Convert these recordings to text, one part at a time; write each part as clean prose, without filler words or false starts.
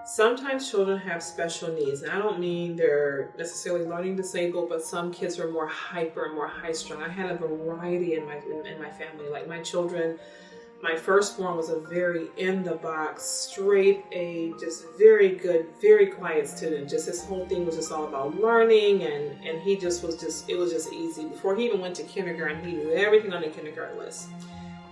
Sometimes children have special needs, and I don't mean they're necessarily learning disabled, but some kids are more hyper and more high-strung. I had a variety in my family. Like my children, my firstborn was a very in-the-box, straight A, just very good, very quiet student. Just his whole thing was just all about learning, and he just was just, it was just easy. Before he even went to kindergarten, he knew everything on the kindergarten list.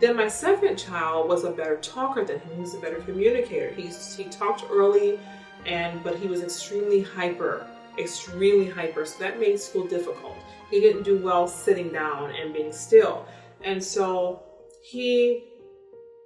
Then my second child was a better talker than him. He was a better communicator. He talked early, but he was extremely hyper. So that made school difficult. He didn't do well sitting down and being still. And so he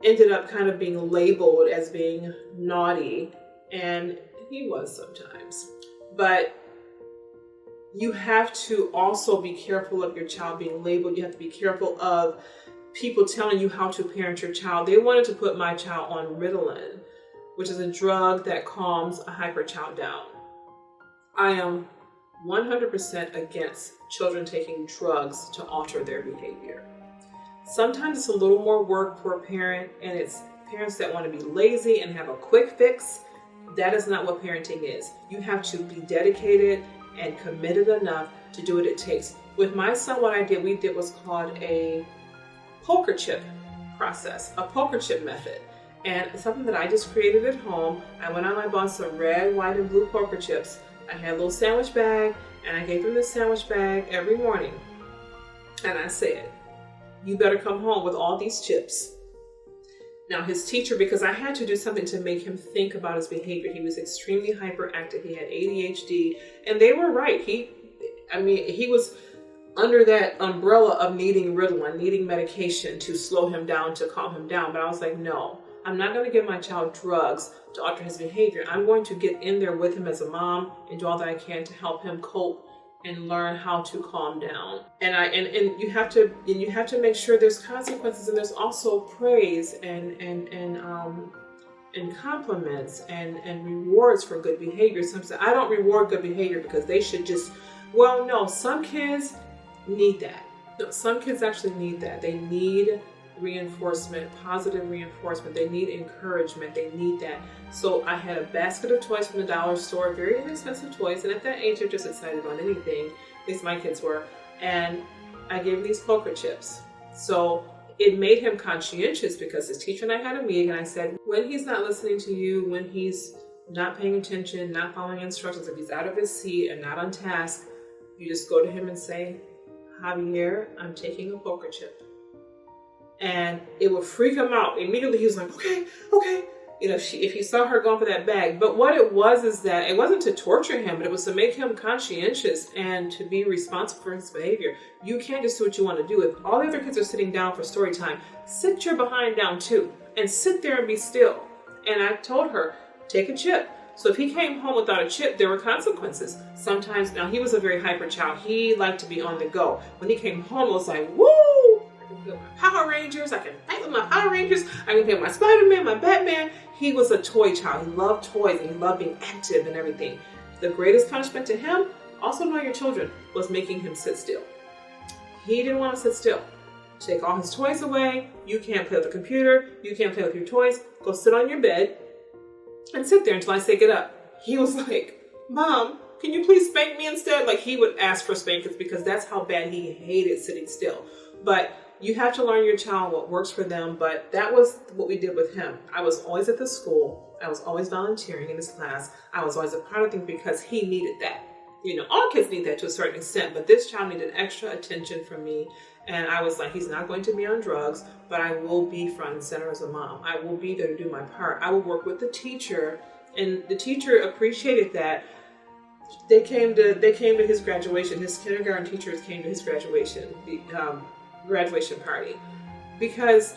ended up kind of being labeled as being naughty, and he was sometimes. But you have to also be careful of your child being labeled. You have to be careful of people telling you how to parent your child. They wanted to put my child on Ritalin, which is a drug that calms a hyper child down. I am 100% against children taking drugs to alter their behavior. Sometimes it's a little more work for a parent, and it's parents that want to be lazy and have a quick fix. That is not what parenting is. You have to be dedicated and committed enough to do what it takes. With my son, what we did was called a poker chip process, a poker chip method. And it's something that I just created at home. I went out and I bought some red, white, and blue poker chips. I had a little sandwich bag, and I gave him this sandwich bag every morning. And I said, you better come home with all these chips. Now his teacher, because I had to do something to make him think about his behavior, he was extremely hyperactive. He had ADHD, and they were right. He was under that umbrella of needing Ritalin, needing medication to slow him down, to calm him down. But I was like, no, I'm not going to give my child drugs to alter his behavior. I'm going to get in there with him as a mom and do all that I can to help him cope and learn how to calm down. And you have to make sure there's consequences, and there's also praise and compliments and rewards for good behavior. Sometimes I don't reward good behavior because they should just, well, no, some kids need that. No, some kids actually need that. They need reinforcement, positive reinforcement. They need encouragement. They need that. So I had a basket of toys from the dollar store, very inexpensive toys. And at that age, they're just excited about anything. At least my kids were. And I gave him these poker chips. So it made him conscientious because his teacher and I had a meeting, and I said, when he's not listening to you, when he's not paying attention, not following instructions, if he's out of his seat and not on task, you just go to him and say, Javier, I'm taking a poker chip. And it would freak him out. Immediately he was like, okay. You know, if he saw her going for that bag. But what it was is that it wasn't to torture him, but it was to make him conscientious and to be responsible for his behavior. You can't just do what you want to do. If all the other kids are sitting down for story time, sit your behind down too. And sit there and be still. And I told her, take a chip. So if he came home without a chip, there were consequences. Sometimes, now he was a very hyper child. He liked to be on the go. When he came home, it was like, woo! I can feel my Power Rangers. I can fight with my Power Rangers. I can feel my Spider-Man, my Batman. He was a toy child. He loved toys and he loved being active and everything. The greatest punishment to him, also know your children, was making him sit still. He didn't want to sit still. Take all his toys away. You can't play with the computer. You can't play with your toys. Go sit on your bed and sit there until I say get up. He was like, Mom, can you please spank me instead? Like, he would ask for spankings because that's how bad he hated sitting still. But you have to learn your child what works for them. But that was what we did with him. I was always at the school. I was always volunteering in his class. I was always a part of things because he needed that. You know, all kids need that to a certain extent, but this child needed extra attention from me. And I was like, he's not going to be on drugs, but I will be front and center as a mom. I will be there to do my part. I will work with the teacher, and the teacher appreciated that. They came to his graduation. His kindergarten teachers came to his graduation, the graduation party, because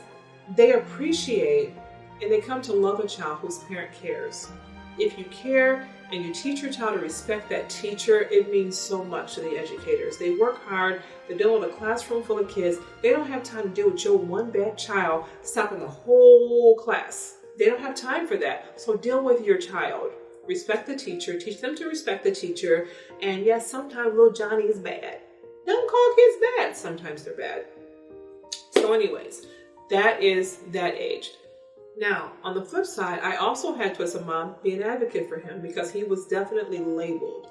they appreciate and they come to love a child whose parent cares. If you care and you teach your child to respect that teacher, it means so much to the educators. They work hard. They're dealing with a classroom full of kids. They don't have time to deal with your one bad child stopping the whole class. They don't have time for that. So deal with your child. Respect the teacher. Teach them to respect the teacher. And yes, sometimes little Johnny is bad. Don't call kids bad. Sometimes they're bad. So anyways, that is that age. Now, on the flip side, I also had to, as a mom, be an advocate for him because he was definitely labeled.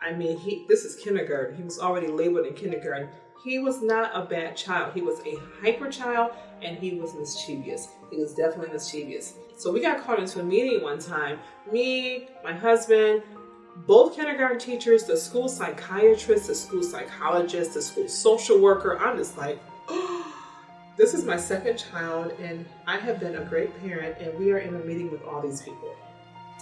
I mean, this is kindergarten. He was already labeled in kindergarten. He was not a bad child. He was a hyper child, and he was mischievous. He was definitely mischievous. So we got called into a meeting one time. Me, my husband, both kindergarten teachers, the school psychiatrist, the school psychologist, the school social worker. I'm just like, oh, this is my second child, and I have been a great parent, and we are in a meeting with all these people.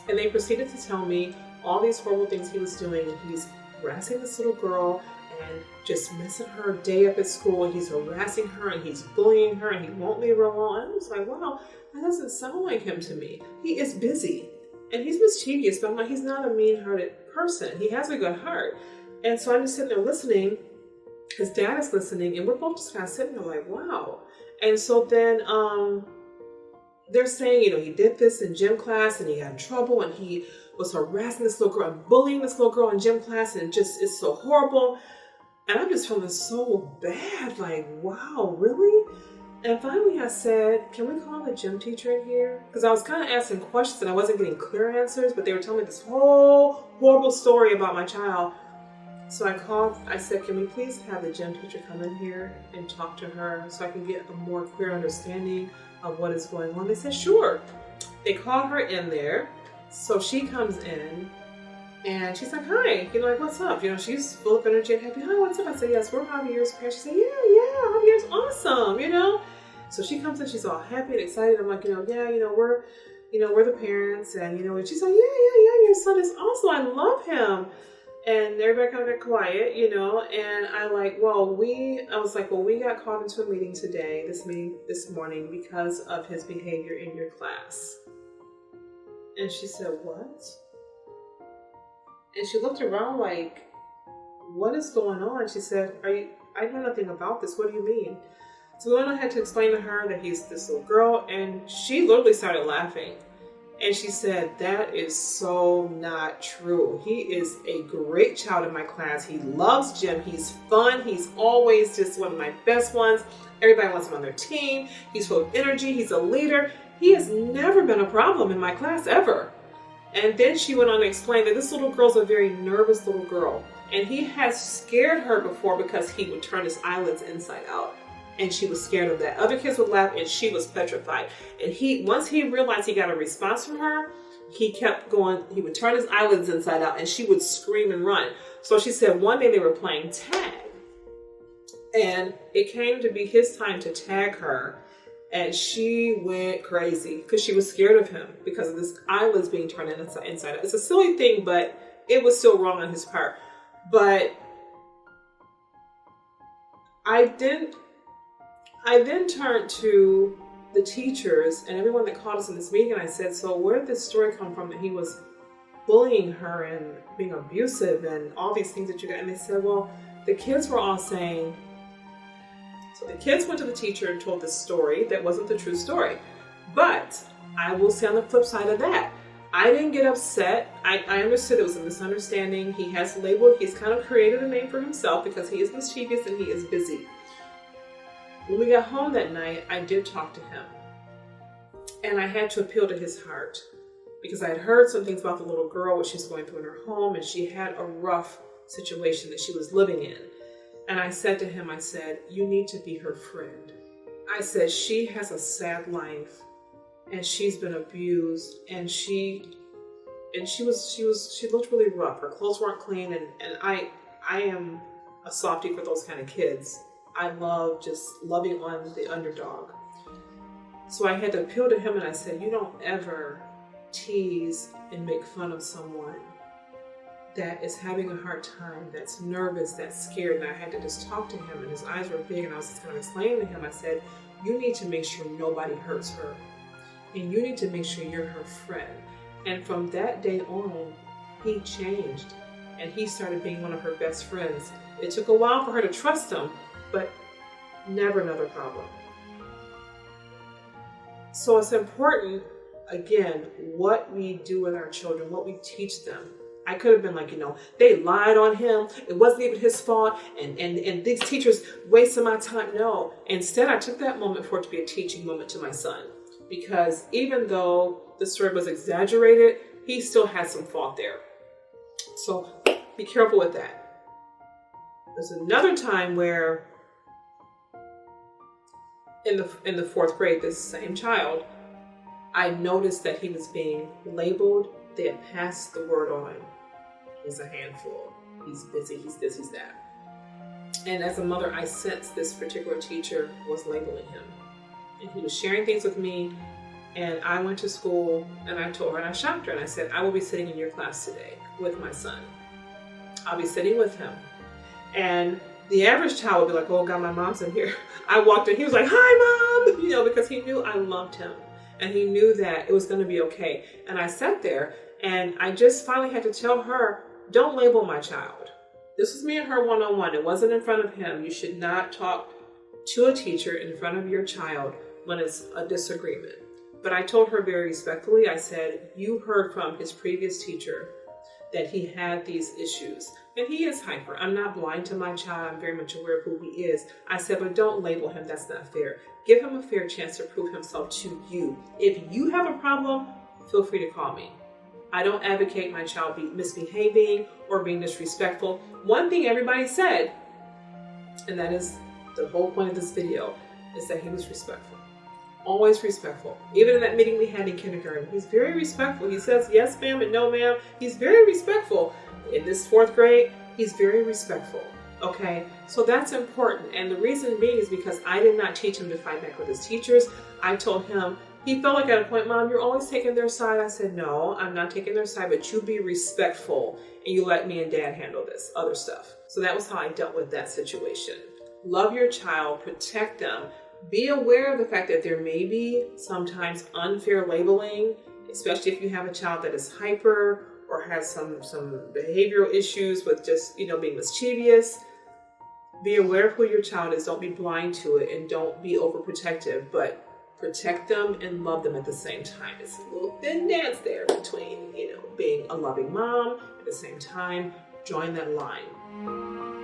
And they proceeded to tell me all these horrible things he was doing. He's harassing this little girl and just messing her day up at school. He's harassing her and he's bullying her and he won't leave her alone. And I was like, wow, that doesn't sound like him to me. He is busy and he's mischievous, but I'm like, he's not a mean-hearted person. He has a good heart. And so I'm just sitting there listening. His dad is listening, and we're both just kind of sitting there like, wow. And so then they're saying, he did this in gym class and he got in trouble and he was harassing this little girl and bullying this little girl in gym class, and it's so horrible. And I'm just feeling so bad, like, wow, really? And finally I said, can we call the gym teacher in here? Because I was kind of asking questions and I wasn't getting clear answers, but they were telling me this whole horrible story about my child. So I said, can we please have the gym teacher come in here and talk to her so I can get a more clear understanding of what is going on? They said, sure. They called her in there. So she comes in and she's like, hi, like, what's up? She's full of energy and happy. Hi, what's up? I said, yes, we're Javier's parents. She said, yeah, Javier's awesome, So she comes in, she's all happy and excited. I'm like, we're the parents. And, and she's like, yeah, your son is awesome. I love him. And everybody kind of got quiet, and I was like, we got called into a meeting today, this morning, because of his behavior in your class. And she said, what? And she looked around like, what is going on? She said, I know nothing about this. What do you mean? So then I had to explain to her that he's this little girl, and she literally started laughing. And she said, that is so not true. He is a great child in my class. He loves gym. He's fun. He's always just one of my best ones. Everybody wants him on their team. He's full of energy. He's a leader. He has never been a problem in my class ever. And then she went on to explain that this little girl's a very nervous little girl. And he has scared her before because he would turn his eyelids inside out. And she was scared of that. Other kids would laugh and she was petrified. And once he realized he got a response from her, he kept going. He would turn his eyelids inside out and she would scream and run. So she said one day they were playing tag. And it came to be his time to tag her. And she went crazy because she was scared of him because of this eyelids being turned inside out. It's a silly thing, but it was still wrong on his part. But I then turned to the teachers and everyone that called us in this meeting, and I said, so where did this story come from that he was bullying her and being abusive and all these things that you got? And they said, well, the kids were all saying, so the kids went to the teacher and told this story that wasn't the true story. But I will say on the flip side of that, I didn't get upset. I understood it was a misunderstanding. He's kind of created a name for himself because he is mischievous and he is busy. When we got home that night, I did talk to him. And I had to appeal to his heart because I had heard some things about the little girl, what she's going through in her home, and she had a rough situation that she was living in. And I said to him, you need to be her friend. I said, she has a sad life and she's been abused and she looked really rough. Her clothes weren't clean and I am a softie for those kind of kids. I love just loving on the underdog. So I had to appeal to him and I said, you don't ever tease and make fun of someone that is having a hard time, that's nervous, that's scared. And I had to just talk to him and his eyes were big and I was just kind of explaining to him, I said, you need to make sure nobody hurts her. And you need to make sure you're her friend. And from that day on, he changed and he started being one of her best friends. It took a while for her to trust him, but never another problem. So it's important, again, what we do with our children, what we teach them. I could have been like, they lied on him. It wasn't even his fault. And these teachers wasted my time. No. Instead, I took that moment for it to be a teaching moment to my son. because even though the story was exaggerated, he still had some fault there. So be careful with that. There's another time where in the fourth grade, this same child, I noticed that he was being labeled. They had passed the word on. He's a handful. He's busy. He's this, he's that. And as a mother, I sensed this particular teacher was labeling him. And he was sharing things with me. And I went to school and I told her, and I shocked her, and I said, I will be sitting in your class today with my son. I'll be sitting with him. And the average child would be like, oh God, my mom's in here. I walked in, he was like, hi mom, because he knew I loved him. And he knew that it was going to be okay. And I sat there and I just finally had to tell her, don't label my child. This was me and her one-on-one. It wasn't in front of him. You should not talk to a teacher in front of your child when it's a disagreement. But I told her very respectfully, I said, you heard from his previous teacher that he had these issues. And he is hyper. I'm not blind to my child. I'm very much aware of who he is. I said, but don't label him. That's not fair. Give him a fair chance to prove himself to you. If you have a problem, feel free to call me. I don't advocate my child be misbehaving or being disrespectful. One thing everybody said, and that is the whole point of this video, is that he was respectful. Always respectful. Even in that meeting we had in kindergarten, he's very respectful. He says yes ma'am and no ma'am. He's very respectful. In this fourth grade, he's very respectful. Okay, so that's important. And the reason being is because I did not teach him to fight back with his teachers. I told him, he felt like at a point, Mom, you're always taking their side. I said, no, I'm not taking their side, but you be respectful and you let me and Dad handle this other stuff. So that was how I dealt with that situation. Love your child, protect them. Be aware of the fact that there may be sometimes unfair labeling, especially if you have a child that is hyper or has some behavioral issues with just, being mischievous. Be aware of who your child is. Don't be blind to it and don't be overprotective, but protect them and love them at the same time. It's a little thin dance there between, being a loving mom at the same time, drawing that line.